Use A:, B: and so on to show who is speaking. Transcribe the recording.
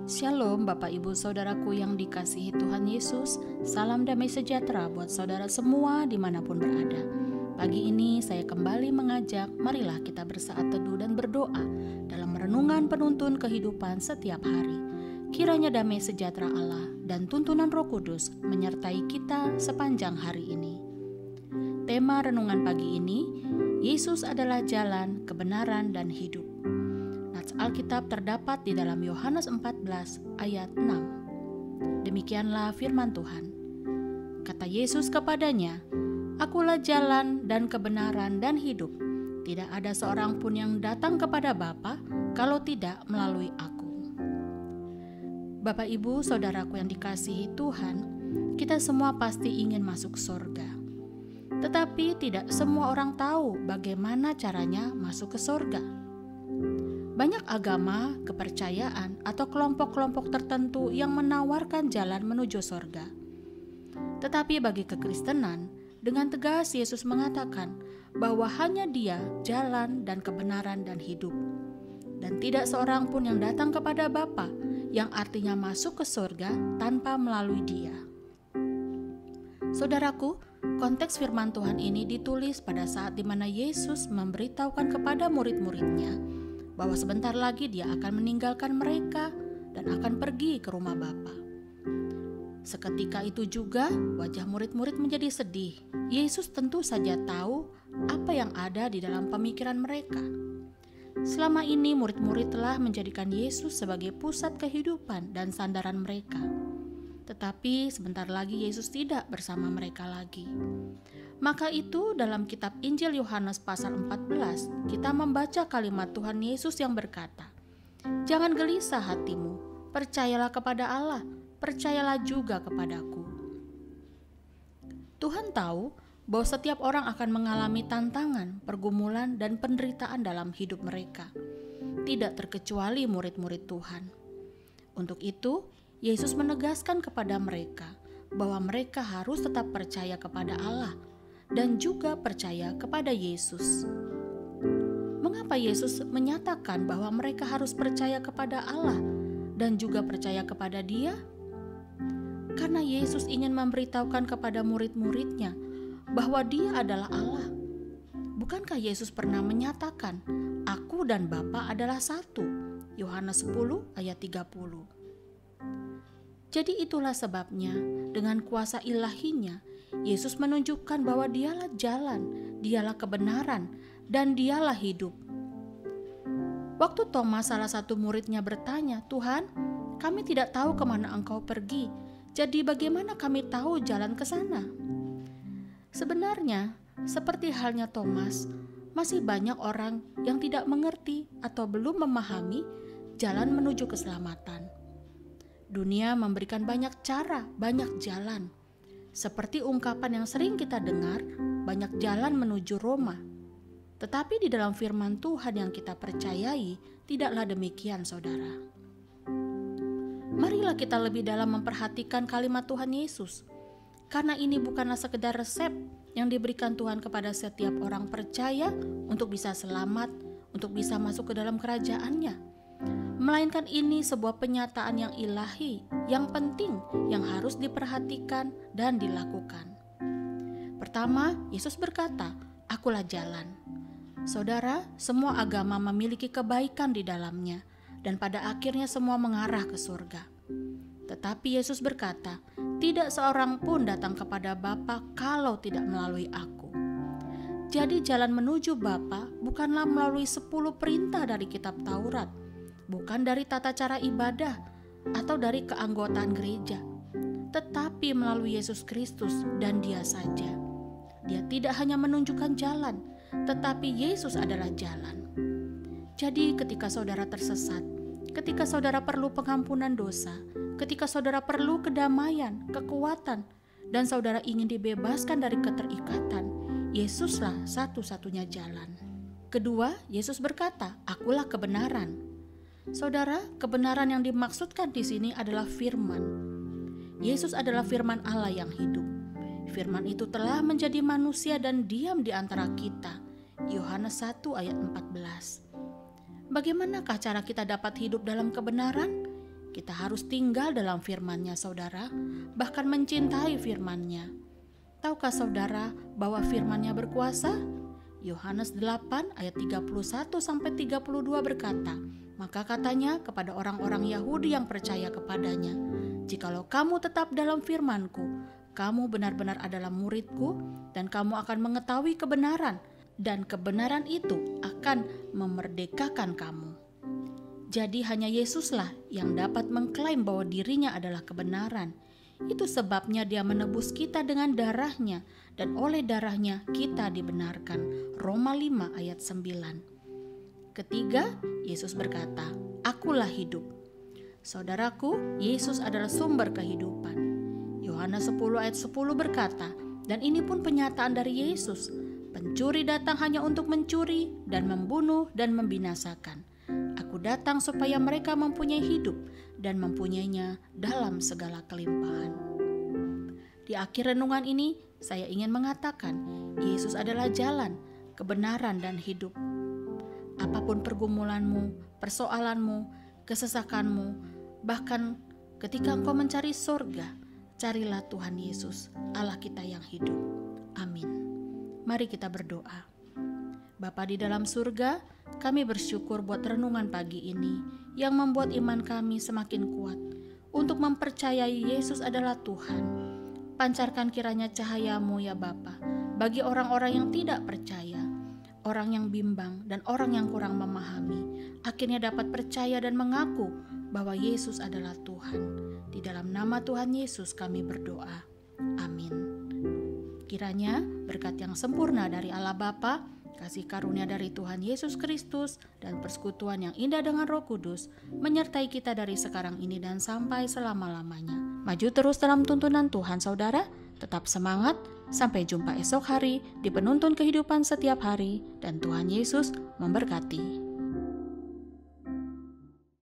A: Shalom Bapak Ibu Saudaraku yang dikasihi Tuhan Yesus. Salam damai sejahtera buat saudara semua dimanapun berada. Pagi ini saya kembali mengajak, marilah kita bersaat teduh dan berdoa dalam renungan penuntun kehidupan setiap hari. Kiranya damai sejahtera Allah dan tuntunan Roh Kudus menyertai kita sepanjang hari ini. Tema renungan pagi ini, Yesus adalah jalan, kebenaran, dan hidup. Alkitab terdapat di dalam Yohanes 14 ayat 6. Demikianlah firman Tuhan. Kata Yesus kepadanya, "Akulah jalan dan kebenaran dan hidup. Tidak ada seorang pun yang datang kepada Bapa kalau tidak melalui Aku." Bapak Ibu Saudaraku yang dikasihi Tuhan, kita semua pasti ingin masuk surga. Tetapi tidak semua orang tahu bagaimana caranya masuk ke surga. Banyak agama, kepercayaan, atau kelompok-kelompok tertentu yang menawarkan jalan menuju sorga. Tetapi bagi kekristenan, dengan tegas Yesus mengatakan bahwa hanya Dia jalan dan kebenaran dan hidup. Dan tidak seorang pun yang datang kepada Bapa, yang artinya masuk ke sorga tanpa melalui Dia. Saudaraku, konteks firman Tuhan ini ditulis pada saat di mana Yesus memberitahukan kepada murid-muridnya bahwa sebentar lagi Dia akan meninggalkan mereka dan akan pergi ke rumah Bapa. Seketika itu juga wajah murid-murid menjadi sedih. Yesus tentu saja tahu apa yang ada di dalam pemikiran mereka. Selama ini murid-murid telah menjadikan Yesus sebagai pusat kehidupan dan sandaran mereka. Tetapi sebentar lagi Yesus tidak bersama mereka lagi. Maka itu dalam kitab Injil Yohanes pasal 14 kita membaca kalimat Tuhan Yesus yang berkata, "Jangan gelisah hatimu, percayalah kepada Allah, percayalah juga kepadaku." Tuhan tahu bahwa setiap orang akan mengalami tantangan, pergumulan, dan penderitaan dalam hidup mereka. Tidak terkecuali murid-murid Tuhan. Untuk itu, Yesus menegaskan kepada mereka bahwa mereka harus tetap percaya kepada Allah dan juga percaya kepada Yesus. Mengapa Yesus menyatakan bahwa mereka harus percaya kepada Allah dan juga percaya kepada Dia? Karena Yesus ingin memberitahukan kepada murid-muridnya bahwa Dia adalah Allah. Bukankah Yesus pernah menyatakan, "Aku dan Bapa adalah satu"? Yohanes 10 ayat 30. Jadi itulah sebabnya dengan kuasa ilahinya Yesus menunjukkan bahwa Dialah jalan, Dialah kebenaran, dan Dialah hidup. Waktu Thomas salah satu muridnya bertanya, "Tuhan, kami tidak tahu kemana Engkau pergi, jadi bagaimana kami tahu jalan ke sana?" Sebenarnya, seperti halnya Thomas, masih banyak orang yang tidak mengerti atau belum memahami jalan menuju keselamatan. Dunia memberikan banyak cara, banyak jalan. Seperti ungkapan yang sering kita dengar, banyak jalan menuju Roma. Tetapi di dalam firman Tuhan yang kita percayai, tidaklah demikian, saudara. Marilah kita lebih dalam memperhatikan kalimat Tuhan Yesus. Karena ini bukanlah sekedar resep yang diberikan Tuhan kepada setiap orang percaya untuk bisa selamat, untuk bisa masuk ke dalam kerajaan-Nya. Melainkan ini sebuah penyataan yang ilahi, yang penting, yang harus diperhatikan dan dilakukan. Pertama, Yesus berkata, "Akulah jalan." Saudara, semua agama memiliki kebaikan di dalamnya, dan pada akhirnya semua mengarah ke surga. Tetapi Yesus berkata, "Tidak seorang pun datang kepada Bapa kalau tidak melalui Aku." Jadi jalan menuju Bapa bukanlah melalui 10 perintah dari kitab Taurat, bukan dari tata cara ibadah atau dari keanggotaan gereja, tetapi melalui Yesus Kristus dan Dia saja. Dia tidak hanya menunjukkan jalan, tetapi Yesus adalah jalan. Jadi ketika saudara tersesat, ketika saudara perlu pengampunan dosa, ketika saudara perlu kedamaian, kekuatan, dan saudara ingin dibebaskan dari keterikatan, Yesuslah satu-satunya jalan. Kedua, Yesus berkata, "Akulah kebenaran." Saudara, kebenaran yang dimaksudkan di sini adalah firman. Yesus adalah firman Allah yang hidup. Firman itu telah menjadi manusia dan diam di antara kita. Yohanes 1 ayat 14. Bagaimanakah cara kita dapat hidup dalam kebenaran? Kita harus tinggal dalam firman-Nya, saudara, bahkan mencintai firman-Nya. Tahukah saudara bahwa firman-Nya berkuasa? Yohanes 8 ayat 31-32 berkata, "Maka katanya kepada orang-orang Yahudi yang percaya kepadanya, 'Jikalau kamu tetap dalam firman-Ku, kamu benar-benar adalah murid-Ku, dan kamu akan mengetahui kebenaran, dan kebenaran itu akan memerdekakan kamu.'" Jadi hanya Yesuslah yang dapat mengklaim bahwa dirinya adalah kebenaran. Itu sebabnya Dia menebus kita dengan darah-Nya, dan oleh darah-Nya kita dibenarkan. Roma 5 ayat 9. Ketiga, Yesus berkata, "Akulah hidup." Saudaraku, Yesus adalah sumber kehidupan. Yohanes 10 ayat 10 berkata, dan ini pun penyataan dari Yesus, "Pencuri datang hanya untuk mencuri dan membunuh dan membinasakan. Aku datang supaya mereka mempunyai hidup dan mempunyainya dalam segala kelimpahan." Di akhir renungan ini, saya ingin mengatakan, Yesus adalah jalan, kebenaran, dan hidup. Apapun pergumulanmu, persoalanmu, kesesakanmu, bahkan ketika engkau mencari surga, carilah Tuhan Yesus, Allah kita yang hidup. Amin. Mari kita berdoa. Bapa di dalam surga, kami bersyukur buat renungan pagi ini yang membuat iman kami semakin kuat untuk mempercayai Yesus adalah Tuhan. Pancarkan kiranya cahaya-Mu ya Bapa bagi orang-orang yang tidak percaya, orang yang bimbang dan orang yang kurang memahami, akhirnya dapat percaya dan mengaku bahwa Yesus adalah Tuhan. Di dalam nama Tuhan Yesus kami berdoa. Amin. Kiranya berkat yang sempurna dari Allah Bapa, kasih karunia dari Tuhan Yesus Kristus, dan persekutuan yang indah dengan Roh Kudus menyertai kita dari sekarang ini dan sampai selama-lamanya. Maju terus dalam tuntunan Tuhan, saudara. Tetap semangat. Sampai jumpa esok hari di penuntun kehidupan setiap hari, dan Tuhan Yesus memberkati.